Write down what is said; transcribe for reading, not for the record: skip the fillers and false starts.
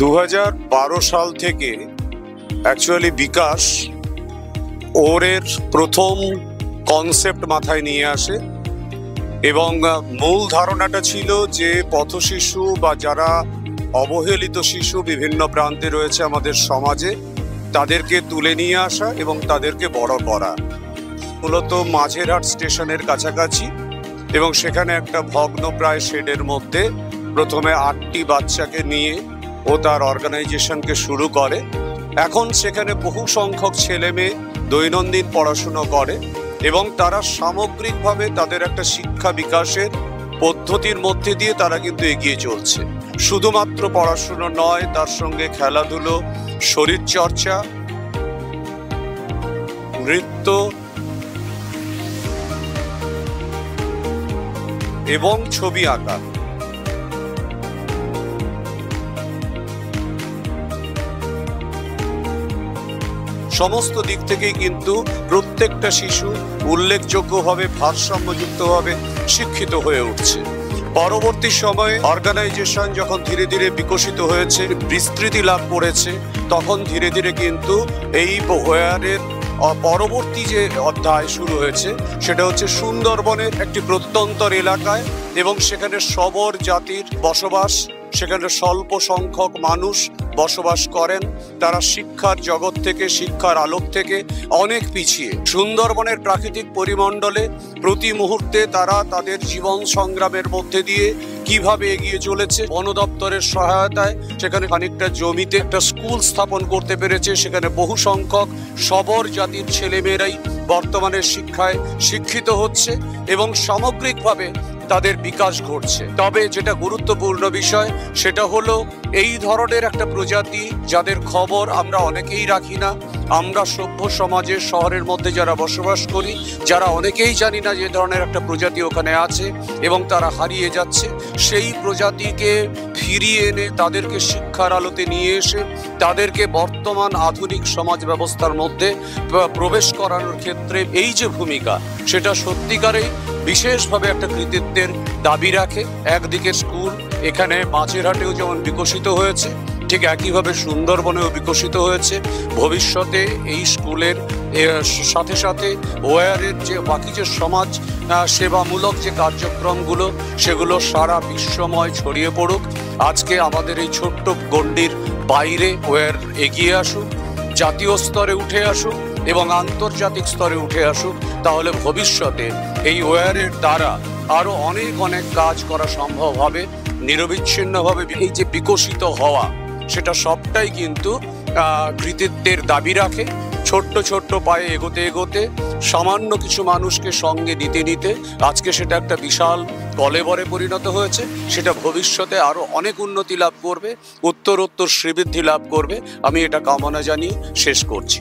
2012 সাল থেকে অ্যাকচুয়ালি বিকাশ ওর প্রথম কনসেপ্ট মাথায় নিয়ে আসে এবং মূল ধারণাটা ছিল যে পথশিশু বা যারা অবহেলিত শিশু বিভিন্ন প্রান্তে রয়েছে আমাদের সমাজে, তাদেরকে তুলে নিয়ে আসা এবং তাদেরকে বড় করা। মূলত মাঝেরহাট স্টেশনের কাছাকাছি, এবং সেখানে একটা ভগ্নপ্রায় শেডের মধ্যে প্রথমে 8টি বাচ্চাকে নিয়ে ও তার অর্গানাইজেশনকে শুরু করে। এখন সেখানে বহু সংখ্যক ছেলে মেয়ে দৈনন্দিন পড়াশুনো করে এবং তারা সামগ্রিকভাবে তাদের একটা শিক্ষা বিকাশের পদ্ধতির মধ্যে দিয়ে তারা কিন্তু এগিয়ে চলছে। শুধুমাত্র পড়াশুনো নয়, তার সঙ্গে খেলাধুলো, শরীরচর্চা, নৃত্য এবং ছবি আঁকা। সমস্ত দিক থেকেই কিন্তু প্রত্যেকটা শিশু উল্লেখযোগ্যভাবে ভারসাম্যযুক্তভাবে শিক্ষিত হয়ে উঠছে। পরবর্তী সময়ে অর্গানাইজেশন যখন ধীরে ধীরে বিকশিত হয়েছে, বিস্তৃতি লাভ করেছে, তখন ধীরে ধীরে কিন্তু এই ওয়ারের পরবর্তী যে অধ্যায় শুরু হয়েছে সেটা হচ্ছে সুন্দরবনের একটি প্রত্যন্তর এলাকায়, এবং সেখানে শবর জাতির বসবাস, সেখানে স্বল্প সংখ্যক মানুষ বসবাস করেন। তারা শিক্ষার জগৎ থেকে, শিক্ষার আলোক থেকে অনেক পিছিয়ে। সুন্দরবনের প্রাকৃতিক পরিমণ্ডলে প্রতি মুহূর্তে তারা তাদের জীবন সংগ্রামের মধ্যে দিয়ে কিভাবে এগিয়ে চলেছে। বন দপ্তরের সহায়তায় সেখানে খানিকটা জমিতে একটা স্কুল স্থাপন করতে পেরেছে। সেখানে বহু সংখ্যক শবর জাতির ছেলেমেয়েরাই বর্তমানে শিক্ষায় শিক্ষিত হচ্ছে এবং সামগ্রিকভাবে তাদের বিকাশ ঘটছে। তবে যেটা গুরুত্বপূর্ণ বিষয় সেটা হলো এই ধরনের একটা প্রজাতি যাদের খবর আমরা অনেকেই রাখি না। আমরা সভ্য সমাজের শহরের মধ্যে যারা বসবাস করি, যারা অনেকেই জানি না যে ধরনের একটা প্রজাতি ওখানে আছে এবং তারা হারিয়ে যাচ্ছে। সেই প্রজাতিকে ফিরিয়ে এনে তাদেরকে শিক্ষার আলোতে নিয়ে এসে তাদেরকে বর্তমান আধুনিক সমাজ ব্যবস্থার মধ্যে প্রবেশ করানোর ক্ষেত্রে এই যে ভূমিকা, সেটা সত্যিকারেই বিশেষভাবে একটা কৃতিত্বের দাবি রাখে। একদিকে স্কুল এখানে মাঝেরহাটেও যেমন বিকশিত হয়েছে, ঠিক একইভাবে সুন্দরবনেও বিকশিত হয়েছে। ভবিষ্যতে এই স্কুলের সাথে সাথে ওয়ারের যে বাকি যে সমাজ সেবামূলক যে কার্যক্রমগুলো, সেগুলো সারা বিশ্বময় ছড়িয়ে পড়ুক। আজকে আমাদের এই ছোট্ট গণ্ডির বাইরে ওয়ার এগিয়ে আসুক, জাতীয় স্তরে উঠে আসুক এবং আন্তর্জাতিক স্তরে উঠে আসুক। তাহলে ভবিষ্যতে এই ওয়ারের দ্বারা আরও অনেক অনেক কাজ করা সম্ভব হবে। নিরবিচ্ছিন্নভাবে এই যে বিকশিত হওয়া, সেটা সবটাই কিন্তু কৃতিত্বের দাবি রাখে। ছোট্ট ছোট্ট পায়ে এগোতে এগোতে, সামান্য কিছু মানুষকে সঙ্গে নিতে নিতে আজকে সেটা একটা বিশাল কলেবরে পরিণত হয়েছে। সেটা ভবিষ্যতে আরও অনেক উন্নতি লাভ করবে, উত্তরোত্তর শ্রীবৃদ্ধি লাভ করবে। আমি এটা কামনা জানিয়ে শেষ করছি।